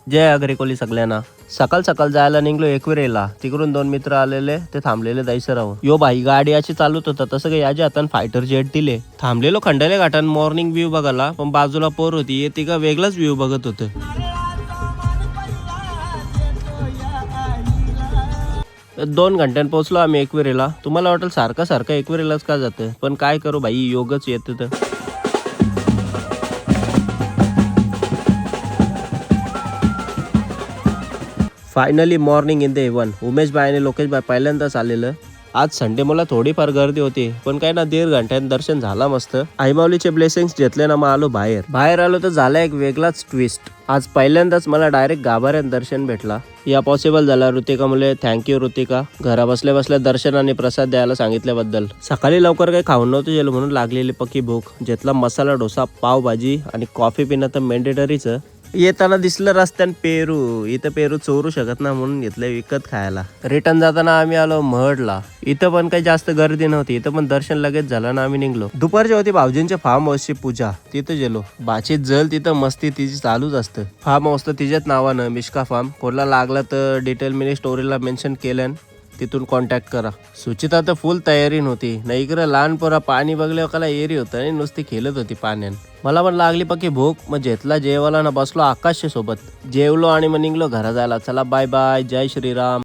जय अग्रिकोली सगळ्यांना. सकाळ सकाळ जायला निघलो एकविरेला. तिकडून 2 मित्र आलेले, ते थांबलेले दैसराव. यो भाई गाडी अशी चालवत होता तसं काही याच्या हातान फायटर जेट दिले. थांबलेलो खंडाले घाटान मॉर्निंग व्ह्यू बघायला, पण बाजूला पोर होती ती का वेगळाच व्ह्यू बघत होतं. 2 घंट्यान पोहोचलो आम्ही एकविरेला. तुम्हाला वाटेल सारखं सारखं एकविरेलाच का जातं, पण काय करू भाई, योगच येतं तर. Finally morning in the haven. Umesh भाई आणि लोकेश भाई पहिल्यांदाच आलेलं. आज संडे मला थोडीफार गर्दी होती, पण काय ना 1.5 घंट्यात दर्शन झाला मस्त. आईमाऊलीचे ब्लेसिंग्स घेतले ना, मग आलो बाहेर आलो तर झाला एक वेगळाच ट्विस्ट. आज पहिल्यांदाच मला डायरेक्ट गाभाऱ्यात दर्शन भेटला. या पॉसिबल झाला ऋतिका मुले. थँक्यू ऋतिका, घरा बसल्या बसल्या दर्शन आणि प्रसाद द्यायला सांगितल्याबद्दल. सकाळी लवकर काही खाऊन नव्हतं गेलो म्हणून लागलेली पक्की भूक. घेतला मसाला डोसा, पावभाजी आणि कॉफी पिणं तर मॅन्डेटरीच. येताना दिसलं रस्त्यान पेरू. इथं पेरू चोरू शकत ना, म्हणून घेतलं विकत खायला. रिटर्न जाताना आम्ही आलो महडला. इथं पण काही जास्त गर्दी नव्हती. इथं पण दर्शन लगेच झालं ना आम्ही निघलो. दुपारची होती भाऊजींच्या फार्म हाऊसची पूजा. तिथं गेलो. बाची जल तिथं मस्ती तिची चालूच असतं. फार्म हाऊस तर तिच्याच नावानं, मिश्का फार्म. कोणाला लागला तर डिटेल मी स्टोरीला मेन्शन केलं, तिथून कॉन्टॅक्ट करा. सुचिता तर फुल तयारी नव्हती ना. इकडं लहान पोरा पाणी बघले काला एरी होतं आणि नुसती खेळत होती पाण्यान. मला पण लागली पक्की भूक. मग घेतला जेवायला ना, बसलो आकाशच्या सोबत. जेवलो आणि मग निघलो घरा जायला. चला बाय बाय, जय श्रीराम.